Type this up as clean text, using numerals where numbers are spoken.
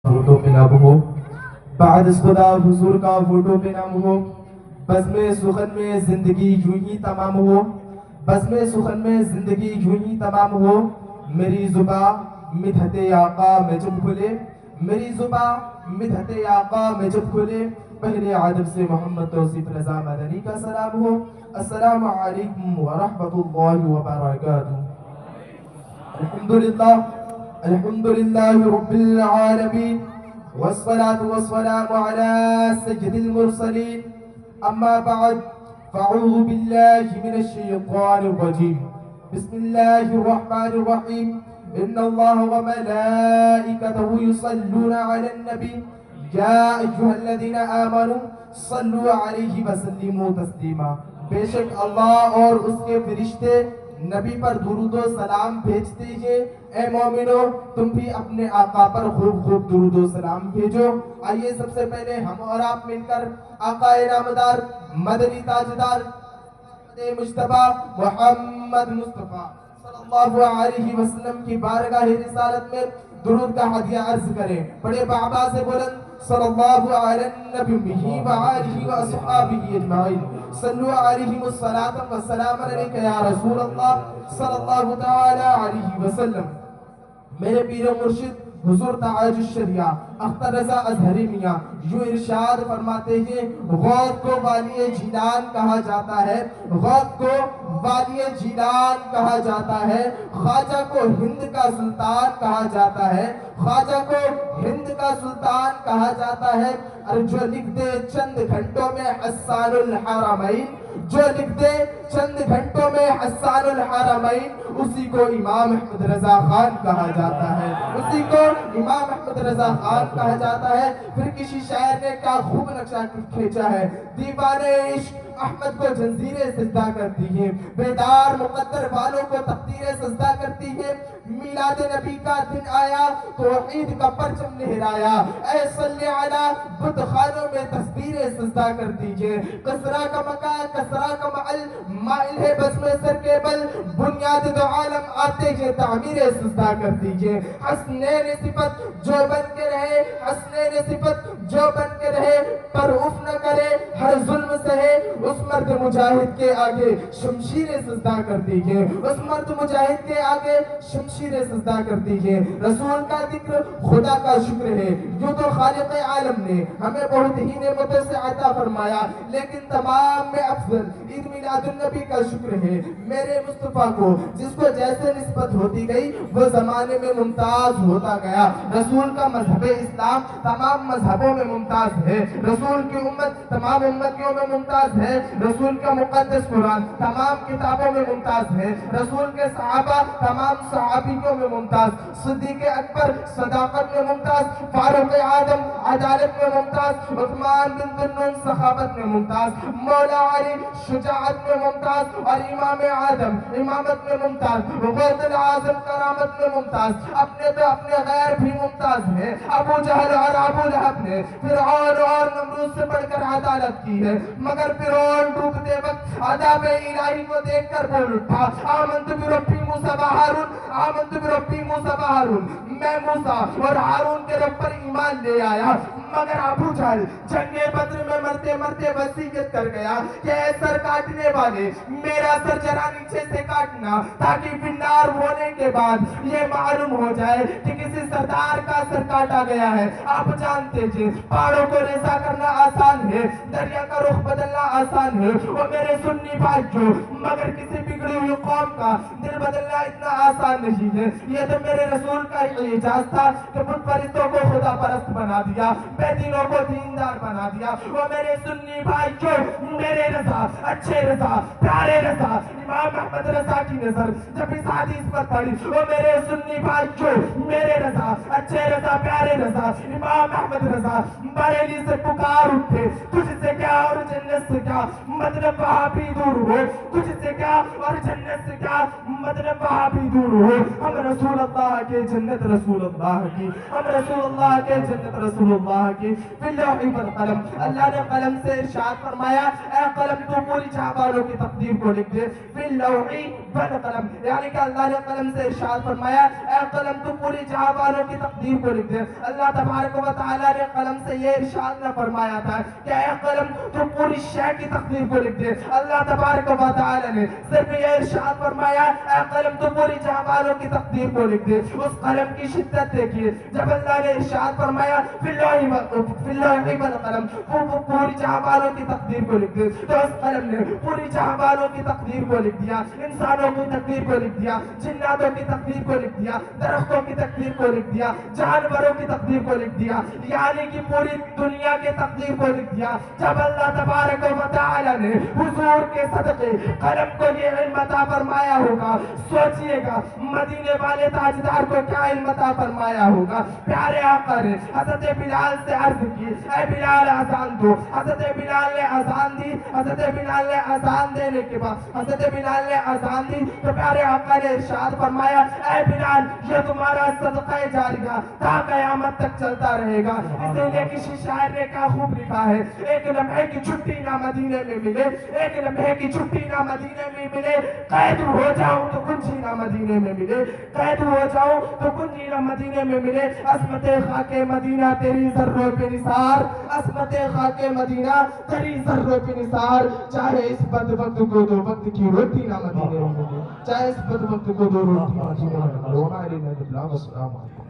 Photo پہ نام ہو، بعد اس خدا حضور کا فوٹو پہ نام ہو، بزم سخن میں زندگی یوں ہی تمام ہو، بزم سخن میں زندگی یوں ہی تمام ہو، میری زباں مدحت آقا میں جب کھلے، میری زباں مدحت آقا میں جب کھلے، پہلے عدب سے محمد توصیف رضا مدنی کا سلام ہو۔ السلام علیکم ورحمۃ اللہ وبرکاتہ۔ الحمدللہ الحمدللہ رب العالمین، والصلاة والسلام على سيد المرسلين، أما بعد فأعوذ بالله من الشيطان الرجيم، بسم الله الرحمن الرحيم، إن الله وملائكته يصلون على النبي يا أيها الذين آمنوا صلوا عليه وسلموا تسليما۔ بے شک اللہ اور اس کے فرشتے نبی پر درود و سلام بھیجتے ہیں۔ اے مومنو تم بھی اپنے آقا پر خوب خوب درود و سلام بھیجو۔ آئیے سب سے پہلے ہم اور آپ مل کر آقا نامدار مدنی تاجدار مجتبی محمد مصطفیٰ صلی اللہ علیہ وسلم کی بارگاہ رسالت میں درود کا ہدیہ عرض کریں۔ بڑے بابا سے بلند صلی اللہ علیہ نبی وآلہ واصحابہ اجمعین، صلو علیہ الصلاۃ والسلام علیک یا رسول اللہ صلی اللہ تعالی علیہ وسلم۔ میرے پیر و مرشد حضور تاج الشریعہ اختر رضا اظہری میاں یوں ارشاد فرماتے ہیں، غوث کو والی جیلان کہا جاتا ہے، غوث کو والی جیلان کہا جاتا ہے، خواجہ کو ہند کا سلطان کہا جاتا ہے، خواجہ کو ہند کا سلطان کہا جاتا ہے۔ اور جو لکھ دے چند گھنٹوں میں حسان الحرمین، جو لکھ دے چند گھنٹوں میں حسان الحرمین، اسی کو امام احمد رضا خان کہا جاتا ہے، اسی کو امام احمد رضا خان کہا جاتا ہے۔ پھر کسی شاعر نے کیا خوب نقشہ کھینچا ہے، دیوانے عشق احمد کو جنزیریں سجدہ کرتی ہیں، بیدار مقدر والوں کو تقدیریں سجدہ کرتی ہیں۔ میلاد نبی کا دن آیا توحید کا پرچم لہرایا، اے صلی علی بت خانوں میں تصویریں سجدہ کر دیجئے۔ کسرا کا مکان کسرا کا معل مائل ہے بزم سر کے بل، بنیاد دو عالم آتے ہیں تعمیریں سجدہ کر دیجئے۔ حسنین صفت جو بن کے رہے، حسنین صفت جو بن کے رہے، پر اف نہ کرے ہر ظلم سہے، اس مرد مجاہد کے آگے شمشیر سجدہ کر دیجئے، اس مرد مجاہد کے آگے شمشیر سجدہ کر دیجئے۔ رسول کا ذکر خدا کا شکر ہے، یوں تو خالق عالم نے ہمیں بہت ہی نعمتوں سے عطا فرمایا، لیکن تمام میں افضل عید میلاد النبی کا شکر ہے۔ میرے مصطفیٰ کو جس کو جیسے نسبت ہوتی گئی وہ زمانے میں ممتاز ہوتا گیا۔ رسول کا مذہب اسلام تمام مذہبوں میں ممتاز ہے، رسول کی امت تمام امتیوں میں ممتاز ہے، رسول کا مقدس قرآن تمام کتابوں میں ممتاز ہے، رسول کے صحابہ تمام صحابیوں میں ممتاز، صدیق اکبر صداقت میں ممتاز، فاروق اعظم عدالت میں ممتاز، عثمان بن ذوالنون سخاوت میں ممتاز، مولا علی شجاعت میں ممتاز، اور امام اعظم امامت میں ممتاز، غوث الاعظم کرامت میں ممتاز۔ اپنے تو اپنے غیر بھی ممتاز ہیں۔ ابو جہل اور ابو لہب نے فرعون اور نمرود سے بڑھ کر عدالت کی ہے، مگر فرعون ڈوبتے وقت عذاب الہی کو دیکھ کر بول اٹھا، آمنت بربی موسیٰ و ہارون، آمنت بربی موسیٰ و ہارون، میں موسیٰ اور ہارون کے رب پر ایمان لے آیا۔ مگر ابو جہل جنگ بدر میں مرتے مرتے وصیت کر گیا کہ اے سر کاٹنے والے میرا سر ذرا نیچے سے کاٹنا، تاکہ فنار ہونے کے بعد یہ معلوم ہو جائے کہ کسی سردار کا سر کاٹا گیا ہے۔ آپ جانتے جی پہاڑوں کو ریزہ کرنا آسان ہے، دریا کا رخ بدلنا آسان ہے، وہ میرے سنی بھائیوں، مگر کسی بگڑی ہوئی قوم کا دل بدلنا اتنا آسان نہیں ہے۔ یہ تو میرے رسول کا اعجاز تھا کہ بت پرستوں کو خدا پرست بنا دیا، بے دینوں کو دیندار بنا دیا۔ وہ میرے سنی بھائیوں، میرے رضا اچھے رضا پیارے رضا امام احمد رضا کی نظر جب اس حدیث پر پڑی، وہ میرے سنی بھائیوں، میرے رضا اچھے رضا پیارے رضا امام احمد رضا بریلی سے پکار اٹھے، تجھ سے کیا اور جنت سے کیا، مطلب وہاں بھی دور ہو، تجھ سے کیا اور جنت سے کیا، مطلب وہاں بھی دور ہو۔ ہم رسول اللہ کے جنت رسول اللہ کی، ہم رسول اللہ کے جنت رسول اللہ کی۔ فی اللوح والقلم، اللہ نے قلم سے ارشاد فرمایا، اے قلم تو پوری جہاں والوں کی تقدیر کو لکھ دے۔ فی اللوح والقلم، یعنی کہ اللہ نے قلم سے ارشاد فرمایا اے قلم تو پوری جہاں والوں کی تقدیر کو لکھ دے۔ اللہ تبارک و تعالیٰ نے قلم سے یہ ارشاد نہ فرمایا تھا کہ اے قلم تو پوری شے کی تقدیر کو لکھ دے۔ اللہ تبارک و تعالیٰ نے صرف یہ ارشاد فرمایا اے قلم تو پوری جہاں والوں کی تقدیر کو لکھ دے۔ اس قلم کی شدت دیکھیے، جب اللہ نے ارشاد فرمایا فی اللوح والقلم، پوری جہاں والوں کی تقدیر کو لکھ دے، تو اس قلم نے پوری جہاں والوں کی تقدیر کو لکھ دیا، انسانوں کی تقدیر کو لکھ دیا، جناتوں کی تقدیر کو لکھ دیا، درختوں کی تقدیر کو لکھ دیا، جانوروں کی تقدیر کو لکھ دیا، یعنی کہ پوری دنیا کی تقدیر کو لکھ دیا۔ جب اللہ تبارک و تعالی نے حضور کے صدقے قلم کو یہ علم عطا فرمایا ہوگا، سوچئے گا مدینے والے تاجدار کو کیا علم عطا فرمایا ہوگا۔ پیارے آقا نے حضرت بلال سے عرض کی اے بلال اذان دو۔ حضرت بلال نے اذان دی، حضرت بلال نے اذان دینے کے بعد حضرت بلال نے اذان دی تو پیارے آقا نے ارشاد فرمایا اے بلال یہ تمہارا صدقہ جاریہ تا قیامت تک چلتا رہے گا۔ اسی لیے کسی شاعر نے کہا خوب لکھا ہے ایک لمحے کی چھٹی نہ مدینے میں ملے، ایک لمحے کی چھٹی نہ مدینے میں ملے، قید ہو جاؤں تو کنجی نہ مدینے میں ملے، قید ہو جاؤں تو کنجی نہ مدینے میں ملے۔ عظمت خاک مدینہ تیری ذروں پہ نثار، عظمت خاک مدینہ تیری ذروں پہ نثار، چاہے اس بد وقت کو دو وقت کی روٹی نہ مدینے میں ملے، چاہے اس بد وقت کو دو روٹی نہ مدینے میں ملے۔ السلام علیکم۔